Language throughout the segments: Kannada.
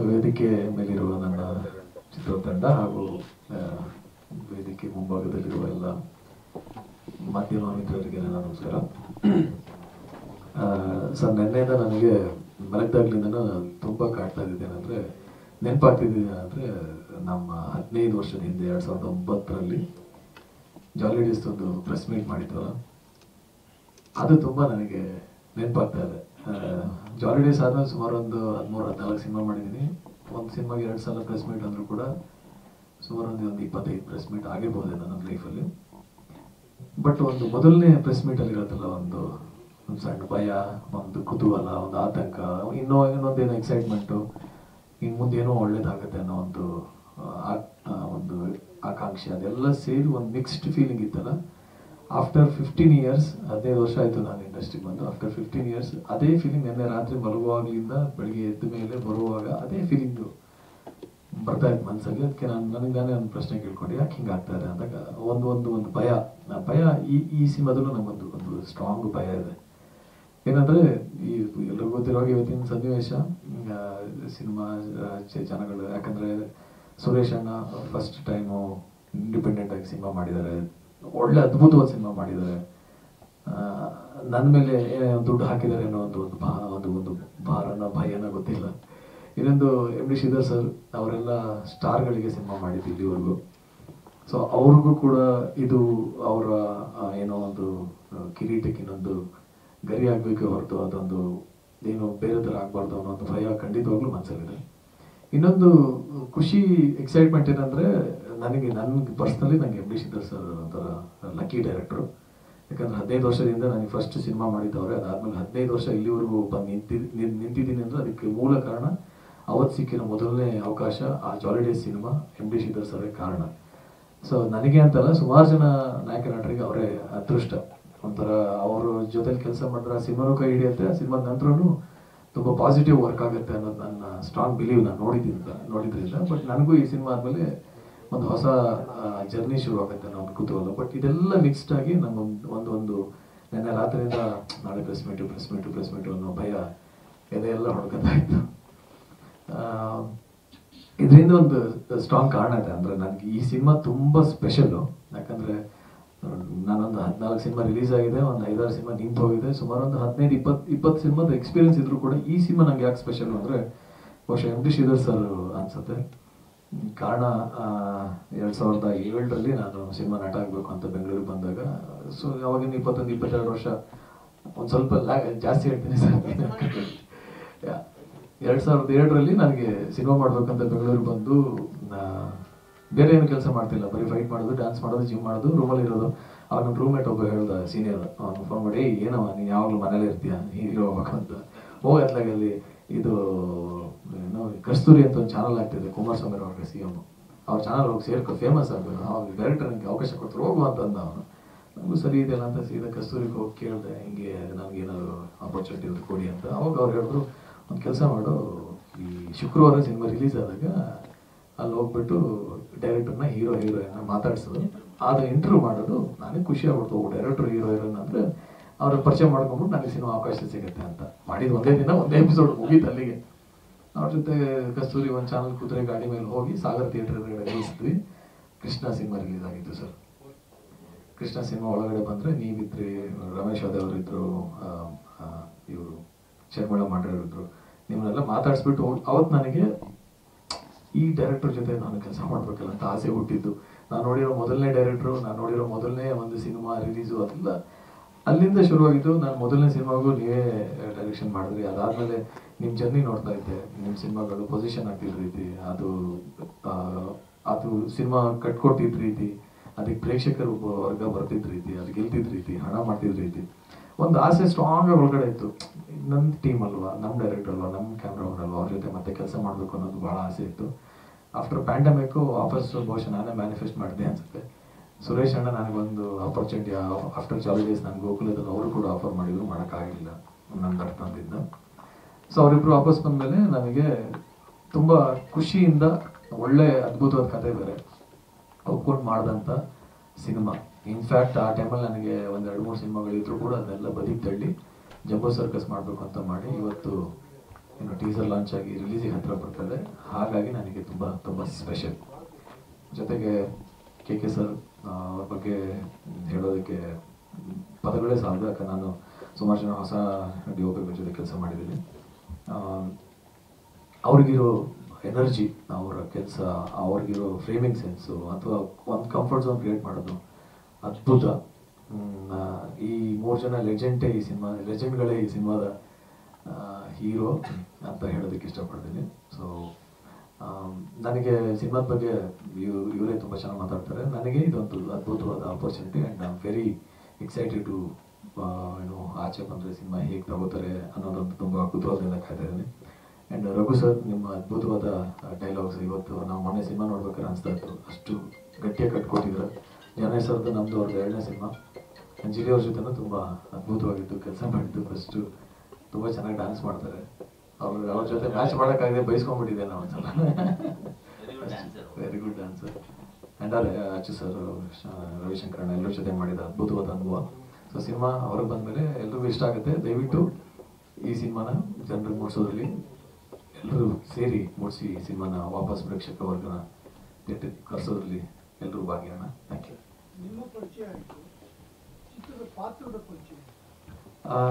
ವೇದಿಕೆ ಮೇಲಿರುವ ನನ್ನ ಚಿತ್ರತಂಡ ಹಾಗೂ ವೇದಿಕೆ ಮುಂಭಾಗದಲ್ಲಿರುವ ಎಲ್ಲ ಮಾಧ್ಯಮ ಮಿತ್ರರಿಗೆ ನನ್ನ ನಮಸ್ಕಾರ. ಸರ್, ನಿನ್ನೆಯಿಂದ ನನಗೆ ಮಲಗ್ದಾಗ್ಲಿಂದ ತುಂಬ ಕಾಡ್ತಾ ಇದ್ದೇನೆ ಅಂದರೆ ನೆನಪಾಗ್ತಿದ್ದೀನಿ ಅಂದರೆ ನಮ್ಮ 15 ವರ್ಷದ ಹಿಂದೆ 2009ರಲ್ಲಿ ಜಾಲಿ ಡೇಸ್ ಒಂದು ಪ್ರೆಸ್ ಮೀಟ್ ಮಾಡಿದ್ವಲ್ಲ, ಅದು ತುಂಬ ನನಗೆ ನೆನಪಾಗ್ತಾ ಇದೆ. ಜಾಲಿ ಡೇಸ್ ಆದ್ಮೇಲೆ ಸುಮಾರು ಒಂದು 13-14 ಸಿನಿಮಾ ಮಾಡಿದ್ದೀನಿ. ಒಂದು ಸಿನಿಮಾಗೆ 2 ಸಲ ಪ್ರೆಸ್ ಮೀಟ್ ಅಂದರೂ ಕೂಡ ಸುಮಾರು ಒಂದು 25 ಪ್ರೆಸ್ ಮೀಟ್ ಆಗಿರ್ಬೋದು ನನ್ನ ಲೈಫಲ್ಲಿ. ಬಟ್ ಒಂದು ಮೊದಲನೇ ಪ್ರೆಸ್ ಮೀಟಲ್ಲಿ ಇರುತ್ತಲ್ಲ, ಒಂದು ಸಣ್ಣ ಭಯ, ಒಂದು ಕುತೂಹಲ, ಒಂದು ಆತಂಕ, ಇನ್ನೊಂದೇನೋ ಎಕ್ಸೈಟ್ಮೆಂಟು, ಇನ್ನು ಮುಂದೇನೋ ಒಳ್ಳೇದಾಗುತ್ತೆ ಅನ್ನೋ ಒಂದು ಆಕಾಂಕ್ಷೆ, ಅದೆಲ್ಲ ಸೇರಿ ಒಂದು ಮಿಕ್ಸ್ಡ್ ಫೀಲಿಂಗ್ ಇತ್ತಲ್ಲ. ಆಫ್ಟರ್ 15 ಇಯರ್ಸ್, 15 ವರ್ಷ ಆಯಿತು ನಾನು ಇಂಡಸ್ಟ್ರಿಗೆ ಬಂದು. ಆಫ್ಟರ್ 15 ಇಯರ್ಸ್ ಅದೇ ಫೀಲಿಂಗ್ ನಿನ್ನೆ ರಾತ್ರಿ ಮಲಗುವಾಗಲಿಂದ ಬೆಳಿಗ್ಗೆ ಎದ್ದ ಮೇಲೆ ಬರುವಾಗ ಅದೇ ಫೀಲಿಂಗು ಬರ್ತಾ ಇತ್ತು ಮನಸ್ಸಲ್ಲಿ. ಅದಕ್ಕೆ ನನಗೆ ನಾನೇ ಒಂದು ಪ್ರಶ್ನೆ ಕೇಳ್ಕೊಂಡು ಯಾಕೆ ಹಿಂಗೆ ಆಗ್ತಾ ಇದೆ ಅಂದಾಗ ಒಂದು ಭಯ ಈ ಸಿನಿಮಾದಲ್ಲೂ ನಮಗೊಂದು ಸ್ಟ್ರಾಂಗ್ ಭಯ ಇದೆ. ಏನಂದರೆ ಎಲ್ರಿಗೂ ಗೊತ್ತಿರೋ ಇವತ್ತಿನ ಸನ್ನಿವೇಶ, ಸಿನಿಮಾ ಜನಗಳು, ಯಾಕಂದರೆ ಸುರೇಶ್ ಅಣ್ಣ ಫಸ್ಟ್ ಟೈಮು ಇಂಡಿಪೆಂಡೆಂಟ್ ಆಗಿ ಸಿನಿಮಾ ಮಾಡಿದ್ದಾರೆ, ಒಳ್ಳೆ ಅದ್ಭುತವಾದ ಸಿನಿಮಾ ಮಾಡಿದ್ದಾರೆ. ನನ್ನ ಮೇಲೆ ಏನೇನೋ ದುಡ್ಡು ಹಾಕಿದ್ದಾರೆ ಅನ್ನೋ ಒಂದು ಭಾರನ ಭಯನ ಗೊತ್ತಿಲ್ಲ. ಇನ್ನೊಂದು ಎಮ್ ಡಿ ಶ್ರೀಧರ್ ಸರ್ ಅವರೆಲ್ಲ ಸ್ಟಾರ್ಗಳಿಗೆ ಸಿನಿಮಾ ಮಾಡಿದ್ದು ಇಲ್ಲಿವರೆಗೂ. ಸೊ ಅವ್ರಿಗೂ ಕೂಡ ಇದು ಅವರ ಏನೋ ಒಂದು ಕಿರೀಟಕ್ಕೆ ಇನ್ನೊಂದು ಗರಿ ಆಗಬೇಕು ಹೊರತು ಅದೊಂದು ಏನು ಬೇರೆ ಥರ ಆಗಬಾರ್ದು ಅನ್ನೋ ಒಂದು ಭಯ ಖಂಡಿತವಾಗ್ಲೂ ಮನಸ್ಸಲ್ಲಿದೆ. ಇನ್ನೊಂದು ಖುಷಿ, ಎಕ್ಸೈಟ್ಮೆಂಟ್ ಏನಂದರೆ ನನಗೆ ಪರ್ಸ್ನಲಿ ನನಗೆ ಎಮ್ ಡಿ ಶ್ರೀಧರ್ ಸರ್ ಒಂಥರ ಲಕ್ಕಿ ಡೈರೆಕ್ಟ್ರು. ಯಾಕಂದರೆ 15 ವರ್ಷದಿಂದ ನನಗೆ ಫಸ್ಟ್ ಸಿನಿಮಾ ಮಾಡಿದ್ದವ್ರೆ. ಅದಾದಮೇಲೆ 15 ವರ್ಷ ಇಲ್ಲಿವರೆಗೂ ಬಂದು ನಿಂತಿದ್ದೀನಿ ಅಂದರೆ ಅದಕ್ಕೆ ಮೂಲ ಕಾರಣ ಅವತ್ತು ಸಿಕ್ಕಿರೋ ಮೊದಲನೇ ಅವಕಾಶ, ಆ jolly days cinema M D Sridhar ಸರೇ ಕಾರಣ. ಸೊ ನನಗೆ ಅಂತಲ್ಲ, ಸುಮಾರು ಜನ ನಾಯಕ ನಟರಿಗೆ ಅವರೇ ಅದೃಷ್ಟ. ಒಂಥರ ಅವ್ರ ಜೊತೆಲಿ ಕೆಲಸ ಮಾಡಿದ್ರೆ ಆ ಸಿನಿಮಾನೂ ಕೈ ಹಿಡಿಯುತ್ತೆ, ಆ ಸಿನಿಮಾದ ನಂತರನೂ ತುಂಬ ಪಾಸಿಟಿವ್ ವರ್ಕ್ ಆಗುತ್ತೆ ಅನ್ನೋದು ನನ್ನ ಸ್ಟ್ರಾಂಗ್ ಬಿಲೀವ್. ನಾನು ನೋಡಿದ್ರಿಂದ. ಬಟ್ ನನಗೂ ಈ ಸಿನಿಮಾ ಆದಮೇಲೆ ಒಂದು ಹೊಸ ಜರ್ನಿ ಶುರು ಆಗುತ್ತೆ ಅನ್ನೋ ಒಂದು ಕುತೂಹಲ. ಬಟ್ ಇದೆಲ್ಲ ಮಿಕ್ಸ್ಡ್ ಆಗಿ ನಮಗೊಂದು ನೆನ್ನೆ ರಾತ್ರಿಯಿಂದ ನಾಳೆ ಪ್ರೆಸ್ ಮೀಟು ಅನ್ನೋ ಭಯ ಎದೆಯೆಲ್ಲ ಹೊಡ್ಕೊತಾ ಇತ್ತು. ಇದರಿಂದ ಒಂದು ಸ್ಟ್ರಾಂಗ್ ಕಾರಣ ಇದೆ. ಅಂದರೆ ನನಗೆ ಈ ಸಿನಿಮಾ ತುಂಬ ಸ್ಪೆಷಲ್ಲು. ಯಾಕಂದರೆ ನಾನೊಂದು 14 ಸಿನಿಮಾ ರಿಲೀಸ್ ಆಗಿದೆ, ಒಂದು 5-6 ಸಿನಿಮಾ ನಿಂತು ಹೋಗಿದೆ, ಸುಮಾರು ಒಂದು 15-20 ಸಿನಿಮಾದ ಎಕ್ಸ್ಪೀರಿಯನ್ಸ್ ಇದ್ರೂ ಕೂಡ ಈ ಸಿನಿಮಾ ನನಗೆ ಯಾಕೆ ಸ್ಪೆಷಲ್ ಅಂದರೆ ಬಹುಶಃ ಎಮ್ ಡಿ ಶ್ರೀಧರ್ ಸರ್ ಅನಿಸುತ್ತೆ. ಕಾರಣ 2007ರಲ್ಲಿ ನಾನು ಸಿನಿಮಾ ನಟ ಆಗಬೇಕು ಅಂತ ಬೆಂಗಳೂರಿಗೆ ಬಂದಾಗ, ಸೊ ಅವಾಗಿನ 21-22 ವರ್ಷ, ಒಂದು ಸ್ವಲ್ಪ ಜಾಸ್ತಿ ಹೇಳ್ತೀನಿ ಸರ್. 2007ರಲ್ಲಿ ನನಗೆ ಸಿನಿಮಾ ಮಾಡ್ಬೇಕಂತ ಬೆಂಗಳೂರಿಗೆ ಬಂದು, ಬೇರೆ ಏನು ಕೆಲಸ ಮಾಡ್ತಿಲ್ಲ, ಬರೀ ಫೈಟ್ ಮಾಡೋದು, ಡ್ಯಾನ್ಸ್ ಮಾಡೋದು, ಜಿಮ್ ಮಾಡೋದು, ರೂಮಲ್ಲಿ ಇರೋದು. ಆಗ ನಮ್ಮ ರೂಮ್ಮೇಟ್ ಒಬ್ಬ ಹೇಳ್ದ, ಸೀನಿಯರ್, ಅವ್ನು ಫೋನ್ ಮಾಡಿ, ಏನವ ನೀನು ಯಾವಾಗಲೂ ಮನೇಲೇ ಇರ್ತೀಯ, ಹೀರೋ ಹೋಗ್ಬೇಕು ಅಂತ. ಹೋಗತ್ಲಾಗಲ್ಲಿ ಇದು ಏನೋ ಕಸ್ತೂರಿ ಅಂತ ಒಂದು ಚಾನಲ್ ಆಗ್ತಿದೆ, ಕುಮಾರಸ್ವಾಮಿ ಅವ್ರಿಗೆ CM, ಅವ್ರ ಚಾನಲ್ ಹೋಗಿ ಸೇರ್ಕೊ, ಫೇಮಸ್ ಆಗಬೇಕು, ಅವಾಗ ಡೈರೆಕ್ಟರ್ ನನಗೆ ಅವಕಾಶ ಕೊಡ್ತಾರೆ, ಹೋಗುವ ಅಂತಂದ ಅವನು. ನನಗೂ ಸರಿ ಇದೆಯಲ್ಲ ಅಂತ ಸೀದಾ ಕಸ್ತೂರಿಗೆ ಹೋಗಿ ಕೇಳಿದೆ, ಹಿಂಗೆ ನನಗೇನಾದ್ರು ಆಪರ್ಚುನಿಟಿ ಇರುತ್ತೆ ಕೊಡಿ ಅಂತ. ಅವಾಗ ಅವ್ರು ಹೇಳಿದ್ರು, ಒಂದು ಕೆಲಸ ಮಾಡು, ಈ ಶುಕ್ರವಾರ ಸಿನಿಮಾ ರಿಲೀಸ್ ಆದಾಗ ಅಲ್ಲಿ ಹೋಗ್ಬಿಟ್ಟು ಡೈರೆಕ್ಟರ್ನ ಹೀರೋಯಿನ್ನ ಮಾತಾಡ್ಸೋದು, ಅದು ಇಂಟರ್ವ್ಯೂ ಮಾಡೋದು. ನನಗೆ ಖುಷಿ ಆಗ್ಬಿಡ್ತು, ಡೈರೆಕ್ಟರ್ ಹೀರೋಯಿನ್ ಅಂದರೆ ಅವ್ರ ಪರಿಚಯ ಮಾಡ್ಕೊಂಡ್ಬಿಟ್ಟು ನನಗೆ ಸಿನಿಮಾ ಅವಕಾಶ ಸಿಗುತ್ತೆ ಅಂತ. ಮಾಡಿದ್ದು ಒಂದೇ ದಿನ, ಒಂದೇ ಎಪಿಸೋಡ್ ಮುಗೀತು ಅಲ್ಲಿಗೆ. ಅವ್ರ ಜೊತೆ ಕಸ್ತೂರಿ ಒಂದು ಚಾನಲ್ ಕುದುರೆ ಗಾಡಿ ಮೇಲೆ ಹೋಗಿ ಸಾಗರ್ ಥಿಯೇಟರ್ ನಿಲ್ಲಿಸಿದ್ವಿ. ಕೃಷ್ಣ ಸಿನಿಮಾ ರಿಲೀಸ್ ಆಗಿತ್ತು ಸರ್. ಕೃಷ್ಣ ಸಿನಿಮಾ ಒಳಗಡೆ ಬಂದರೆ ನೀವಿದ್ರಿ, ರಮೇಶ್ ಅವರಿದ್ದರು, ಇವರು ಶರ್ಮಳ ಮಾಡಿದ್ರು, ನಿಮ್ಮನ್ನೆಲ್ಲ ಮಾತಾಡಿಸ್ಬಿಟ್ಟು ಅವತ್ತು ನನಗೆ ಈ ಡೈರೆಕ್ಟರ್ ಜೊತೆ ನಾನು ಕೆಲಸ ಮಾಡಬೇಕಲ್ಲ ಅಂತ ಆಸೆ ಹುಟ್ಟಿದ್ದು. ನಾನು ನೋಡಿರೋ ಮೊದಲನೇ ಡೈರೆಕ್ಟ್ರು, ನಾನು ನೋಡಿರೋ ಮೊದಲನೇ ಒಂದು ಸಿನಿಮಾ ರಿಲೀಸು, ಅದೆಲ್ಲ ಅಲ್ಲಿಂದ ಶುರುವಾಗಿದ್ದು. ನಾನು ಮೊದಲನೇ ಸಿನಿಮಾಗೂ ನೀವೇ ಡೈರೆಕ್ಷನ್ ಮಾಡಿದ್ರಿ. ಅದಾದಮೇಲೆ ನಿಮ್ಮ ಜರ್ನಿ ನೋಡ್ತಾ ಇದ್ದೆ, ನಿಮ್ಮ ಸಿನಿಮಾಗಳು ಪೊಸಿಷನ್ ಆಗ್ತಿದ್ದ ರೀತಿ, ಅದು ಸಿನಿಮಾ ಕಟ್ಕೊಟ್ಟಿದ್ದ ರೀತಿ, ಅದಕ್ಕೆ ಪ್ರೇಕ್ಷಕರು ವರ್ಗ ಬರ್ತಿದ್ದ ರೀತಿ, ಅದು ಗೆಲ್ತಿದ್ದ ರೀತಿ, ಹಣ ಮಾಡ್ತಿದ್ದ ರೀತಿ, ಒಂದು ಆಸೆ ಸ್ಟ್ರಾಂಗ್ ಒಳಗಡೆ ಇತ್ತು. ನಮ್ಮ ಟೀಮ್ ಅಲ್ವಾ, ನಮ್ಮ ಡೈರೆಕ್ಟರ್ ಅಲ್ವಾ, ನಮ್ಮ ಕ್ಯಾಮ್ರಾಮನ್ ಅಲ್ವಾ, ಅವ್ರ ಜೊತೆ ಮತ್ತೆ ಕೆಲಸ ಮಾಡಬೇಕು ಅನ್ನೋದು ಭಾಳ ಆಸೆ ಇತ್ತು. ಆಫ್ಟರ್ ಪ್ಯಾಂಡಮಿಕ್ಕು ವಾಪಸ್ ಬಹುಶಃ ನಾನೇ ಮ್ಯಾನಿಫೆಸ್ಟ್ ಮಾಡಿದೆ ಅನಿಸುತ್ತೆ. ಸುರೇಶ್ ಅಣ್ಣ ನನಗೊಂದು ಆಪರ್ಚುನಿಟಿ ಆಫ್ಟರ್ ಜಾಲಿ ಡೇಸ್ ನನಗೆ ಗೋಕುಲದಲ್ಲಿ ಅವರು ಕೂಡ ಆಫರ್ ಮಾಡಿದ್ರು, ಮಾಡೋಕ್ಕಾಗಲಿಲ್ಲ ನನ್ನ ಅರ್ಥದಿಂದ. ಸೊ ಅವರಿಬ್ಬರು ವಾಪಸ್ ಬಂದಮೇಲೆ ನನಗೆ ತುಂಬ ಖುಷಿಯಿಂದ ಒಳ್ಳೆ ಅದ್ಭುತವಾದ ಕಥೆ ಬೇರೆ ಒಪ್ಕೊಂಡು ಮಾಡಿದಂಥ ಸಿನಿಮಾ. ಇನ್ಫ್ಯಾಕ್ಟ್ ಆ ಟೈಮಲ್ಲಿ ನನಗೆ ಒಂದು 2-3 ಸಿನಿಮಾಗಳಿದ್ರು ಕೂಡ ಅದನ್ನೆಲ್ಲ ಬದಿಗೆ ತಳ್ಳಿ ಜಂಬೋ ಸರ್ಕಸ್ ಮಾಡಬೇಕು ಅಂತ ಮಾಡಿ ಇವತ್ತು ಇನ್ನು ಟೀಸರ್ ಲಾಂಚ್ ಆಗಿ ರಿಲೀಸಿಗೆ ಹತ್ತಿರ ಬರ್ತದೆ. ಹಾಗಾಗಿ ನನಗೆ ತುಂಬ ತುಂಬ ಸ್ಪೆಷಲ್. ಜೊತೆಗೆ ಕೆ ಸರ್ ಅವ್ರ ಬಗ್ಗೆ ಹೇಳೋದಕ್ಕೆ ಪದಗಳೇ ಸಾಲದು. ಯಾಕಂದ್ರೆ ನಾನು ಸುಮಾರು ಜನ ಹೊಸ ಡಿಒಪಿಗಳ ಜೊತೆ ಕೆಲಸ ಮಾಡಿದ್ದೀನಿ. ಅವ್ರಿಗಿರೋ ಎನರ್ಜಿ, ಅವರ ಕೆಲಸ, ಅವ್ರಿಗಿರೋ ಫ್ರೇಮಿಂಗ್ ಸೆನ್ಸು ಅಥವಾ ಒಂದು ಕಂಫರ್ಟ್ ಝೋನ್ ಕ್ರಿಯೇಟ್ ಮಾಡೋದು ಅದ್ಭುತ. ಈ 3 ಜನ ಲೆಜೆಂಡ್ಗಳೇ ಈ ಸಿನಿಮಾದ ಹೀರೋ ಅಂತ ಹೇಳೋದಕ್ಕೆ ಇಷ್ಟಪಡ್ತೀನಿ. ಸೊ ನನಗೆ ಸಿನಿಮಾದ ಬಗ್ಗೆ ಇವರೇ ತುಂಬ ಚೆನ್ನಾಗಿ ಮಾತಾಡ್ತಾರೆ. ನನಗೆ ಇದೊಂದು ಅದ್ಭುತವಾದ opportunity and I am very excited to ಆಚೆ ಬಂದರೆ ಸಿನಿಮಾ ಹೇಗೆ ತಗೋತಾರೆ ಅನ್ನೋದೊಂದು ತುಂಬ ಕುತೂಹಲದಿಂದ ಕಾಯ್ತಾ ಇದ್ದೀನಿ. ಆ್ಯಂಡ್ ರಘು ಸರ್, ನಿಮ್ಮ ಅದ್ಭುತವಾದ ಡೈಲಾಗ್ಸ್ ಇವತ್ತು ನಾವು ಮೊನ್ನೆ ಸಿನಿಮಾ ನೋಡ್ಬೇಕಾದ್ರೆ ಅನಿಸ್ತಾ ಇತ್ತು, ಅಷ್ಟು ಗಟ್ಟಿಯಾಗಿ ಕಟ್ಕೊಟ್ಟಿದ್ರು. ಜನಯ್ ಸರ್ದು ನಮ್ಮದು ಅವ್ರದ್ದು 2ನೇ ಸಿನಿಮಾ. ಅಂಜಲಿ ಅವ್ರ ಜೊತೆನೂ ತುಂಬ ಅದ್ಭುತವಾಗಿತ್ತು ಕೆಲಸ ಮಾಡಿದ್ದು. ಫಸ್ಟು ತುಂಬ ಚೆನ್ನಾಗಿ ಡ್ಯಾನ್ಸ್ ಮಾಡ್ತಾರೆ. ಅವ್ರ ಜೊತೆ ಮ್ಯಾಚ್ ಮಾಡೋಕ್ಕಾಗದೆ ಬೈಸ್ಕೊಂಡ್ಬಿಟ್ಟಿದ್ದೆ ನಾವು ಒಂದ್ಸಲ. Very good dancer. ಆ್ಯಂಡ್ ಅಚ್ಚು ಸರ್, ರವಿಶಂಕರಣ್ಣ ಎಲ್ಲರ ಜೊತೆ ಮಾಡಿದ ಅದ್ಭುತವಾದ ಅನುಭವ. ಸೊ ಸಿನಿಮಾ ಹೊರಗೆ ಬಂದಮೇಲೆ ಎಲ್ರಿಗೂ ಇಷ್ಟ ಆಗುತ್ತೆ. ದಯವಿಟ್ಟು ಈ ಸಿನಿಮಾನ ಜನರಿಗೆ ಮೂಡಿಸೋದ್ರಲ್ಲಿ ಎಲ್ಲರೂ ಸೇರಿ ಮೂಡಿಸಿ ಈ ಸಿನಿಮಾನ ವಾಪಸ್ ಪ್ರೇಕ್ಷಕ ವರ್ಗನ ಥಿಯೇಟರ್ಗೆ ಕರೆಸೋದ್ರಲ್ಲಿ ಎಲ್ಲರೂ ಭಾಗಿಯಾಗೋಣ. Thank you.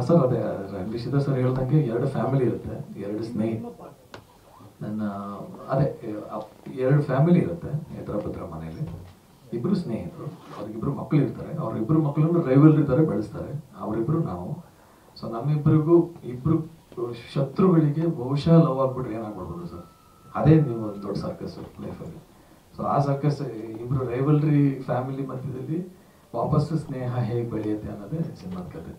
ಸರ್, ಅದೇ ಶ್ರೀಧರ್ ಸರ್ ಹೇಳ್ದಂಗೆ 2 ಫ್ಯಾಮಿಲಿ ಇರುತ್ತೆ, 2 ಸ್ನೇಹಿತರು. ಅದೇ 2 ಫ್ಯಾಮಿಲಿ ಇರುತ್ತೆ ಎತ್ತರ ಪತ್ರ ಮನೆಯಲ್ಲಿ. 2 ಸ್ನೇಹಿತರು, ಅವ್ರಿಗಿಬ್ರು ಮಕ್ಕಳು ಇರ್ತಾರೆ. ಅವ್ರಿಬ್ರು ಮಕ್ಕಳನ್ನು ರೈವಲ್ರಿ ಥರ ಬೆಳೆಸ್ತಾರೆ. ಅವರಿಬ್ರು ನಾವು. ಸೊ ನಮ್ಮಿಬ್ಬರಿಗೂ ಇಬ್ಬರು ಶತ್ರುಗಳಿಗೆ ಬಹುಶಃ ಲವ್ ಆಗ್ಬಿಟ್ರೆ ಏನಾಗ್ಬಿಡ್ಬೋದು ಸರ್, ಅದೇ ನೀವು ಒಂದು ದೊಡ್ಡ ಸರ್ಕಸ್ ಲೈಫಲ್ಲಿ. ಸೊ ಆ ಸರ್ಕಸ್ ಇಬ್ಬರು ರೈವಲ್ರಿ ಫ್ಯಾಮಿಲಿ ಮಧ್ಯದಲ್ಲಿ ವಾಪಸ್ಸು ಸ್ನೇಹ ಹೇಗೆ ಬೆಳೆಯುತ್ತೆ ಅನ್ನೋದೇ ಸಿನಿಮಾದ ಕತೆ.